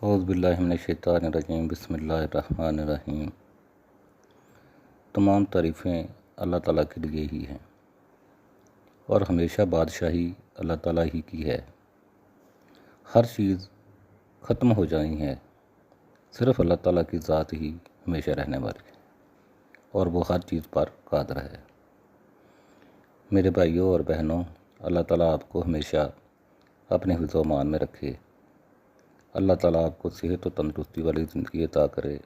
اعوذ باللہ من الشیطان الرجیم، بسم اللہ الرحمن الرحیم۔ تمام تعریفیں اللہ تعالیٰ کے لیے ہی ہیں اور ہمیشہ بادشاہی اللہ تعالیٰ ہی کی ہے۔ ہر چیز ختم ہو جانی ہے، صرف اللہ تعالیٰ کی ذات ہی ہمیشہ رہنے والی ہے اور وہ ہر چیز پر قادر ہے۔ میرے بھائیوں اور بہنوں، اللہ تعالیٰ آپ کو ہمیشہ اپنے حفظ و امان میں رکھے۔ اللہ تعالیٰ آپ کو صحت و تندرستی والی زندگی عطا کرے۔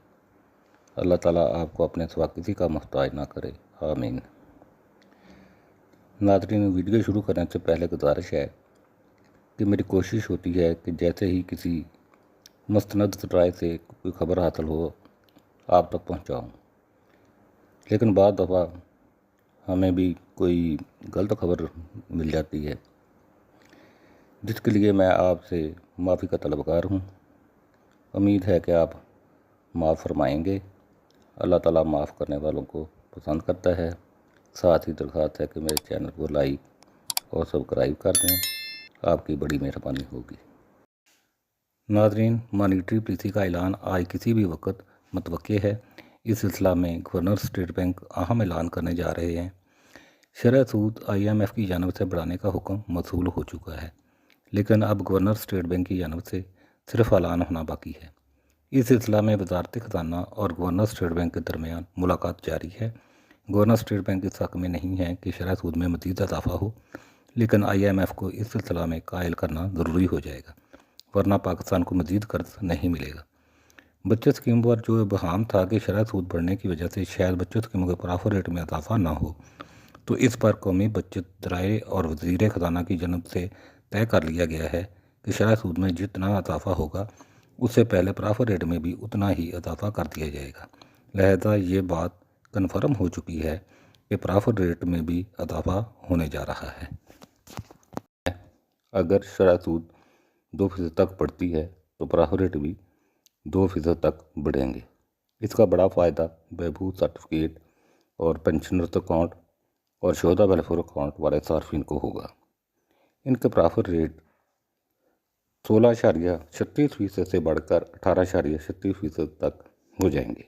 اللہ تعالیٰ آپ کو اپنے سوا کسی کا محتاج نہ کرے، آمین۔ ناظرین، ویڈیو شروع کرنے سے پہلے گزارش ہے کہ میری کوشش ہوتی ہے کہ جیسے ہی کسی مستند ذرائع سے کوئی خبر حاصل ہو آپ تک پہنچاؤں، لیکن بعض دفعہ ہمیں بھی کوئی غلط خبر مل جاتی ہے، جس کے لیے میں آپ سے معافی کا طلبگار ہوں۔ امید ہے کہ آپ معاف فرمائیں گے۔ اللہ تعالیٰ معاف کرنے والوں کو پسند کرتا ہے۔ ساتھ ہی درخواست ہے کہ میرے چینل کو لائک اور سبسکرائب کر دیں، آپ کی بڑی مہربانی ہوگی۔ ناظرین، مانیٹری پالیسی کا اعلان آج کسی بھی وقت متوقع ہے۔ اس سلسلہ میں گورنر اسٹیٹ بینک اہم اعلان کرنے جا رہے ہیں۔ شرح سود IMF کی جانب سے بڑھانے کا حکم موصول ہو چکا ہے، لیکن اب گورنر اسٹیٹ بینک کی جانب سے صرف اعلان ہونا باقی ہے۔ اس سلسلہ میں وزارت خزانہ اور گورنر اسٹیٹ بینک کے درمیان ملاقات جاری ہے۔ گورنر اسٹیٹ بینک اس حق میں نہیں ہے کہ شرح سود میں مزید اضافہ ہو، لیکن IMF کو اس سلسلہ میں قائل کرنا ضروری ہو جائے گا، ورنہ پاکستان کو مزید قرض نہیں ملے گا۔ بچت اسکیم پر جو ابہام تھا کہ شرح سود بڑھنے کی وجہ سے شاید بچت اسکیموں کے پرافر ریٹ میں اضافہ نہ ہو، تو اس پر قومی بچت ذرائع اور وزیر خزانہ کی جانب سے طے کر لیا گیا ہے کہ شرح سود میں جتنا اضافہ ہوگا اس سے پہلے پرافر ریٹ میں بھی اتنا ہی اضافہ کر دیا جائے گا۔ لہذا یہ بات کنفرم ہو چکی ہے کہ پرافر ریٹ میں بھی اضافہ ہونے جا رہا ہے۔ اگر شرح سود 2% تک بڑھتی ہے تو پرافر ریٹ بھی 2% تک بڑھیں گے۔ اس کا بڑا فائدہ بہبود سرٹیفکیٹ اور پینشنرز اکاؤنٹ اور شہدا ویلفیئر اکاؤنٹ والے صارفین کو ہوگا۔ ان کے پرافر ریٹ 16.36% سے بڑھ کر 18.36% تک ہو جائیں گے۔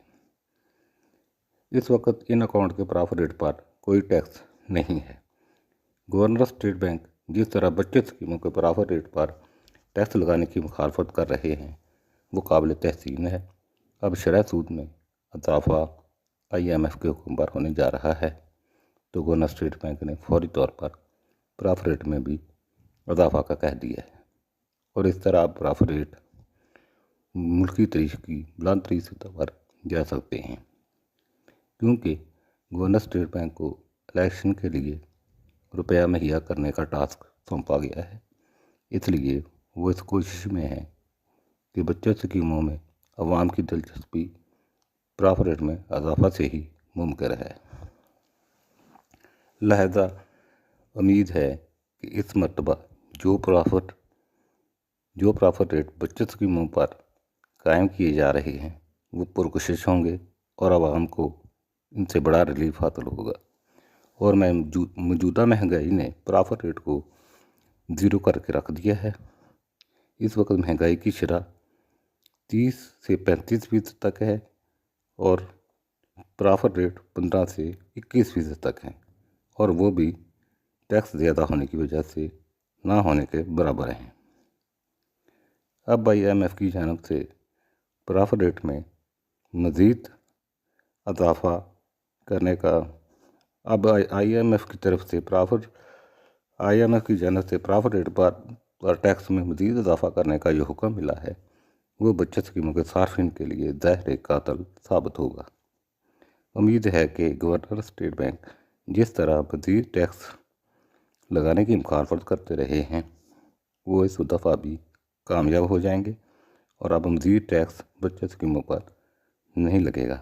اس وقت ان اکاؤنٹ کے پرافر ریٹ پر کوئی ٹیکس نہیں ہے۔ گورنر اسٹیٹ بینک جس طرح بچت اسکیموں کے پرافر ریٹ پر ٹیکس لگانے کی مخالفت کر رہے ہیں وہ قابل تحسین ہے۔ اب شرح سود میں اضافہ IMF کے حکم پر ہونے جا رہا ہے تو گورنر اسٹیٹ بینک نے فوری طور پر پرافر ریٹ میں بھی اضافہ کا کہہ دیا ہے، اور اس طرح اب پرافر ریٹ ملکی تاریخ کی بلند ترین سطح پر جا سکتے ہیں، کیونکہ گورنر اسٹیٹ بینک کو الیکشن کے لیے روپیہ مہیا کرنے کا ٹاسک سونپا گیا ہے۔ اس لیے وہ اس کوشش میں ہے کہ بچت اسکیموں میں عوام کی دلچسپی پرافر ریٹ میں اضافہ سے ہی ممکن ہے۔ لہذا امید ہے کہ اس مرتبہ جو پرافر ریٹ بچت اسکیموں پر قائم کیے جا رہے ہیں وہ پرکشش ہوں گے اور عوام کو ان سے بڑا ریلیف حاصل ہوگا، اور موجودہ مہنگائی نے پرافر ریٹ کو 0 کر کے رکھ دیا ہے۔ اس وقت مہنگائی کی شرح 30 سے 35% تک ہے اور پرافر ریٹ 15 سے 21% تک ہے، اور وہ بھی ٹیکس زیادہ ہونے کی وجہ سے نہ ہونے کے برابر ہیں۔ اب IMF کی جانب سے پرافر ریٹ میں مزید اضافہ کرنے کا IMF کی جانب سے پرافر ریٹ پر ٹیکس میں مزید اضافہ کرنے کا جو حکم ملا ہے وہ بچت اسکیموں کے صارفین کے لیے زہر قاتل ثابت ہوگا۔ امید ہے کہ گورنر اسٹیٹ بینک جس طرح مزید ٹیکس لگانے کی مخالفت کرتے رہے ہیں وہ اس دفعہ بھی کامیاب ہو جائیں گے، اور اب مزید ٹیکس بچت اسکیموں پر نہیں لگے گا۔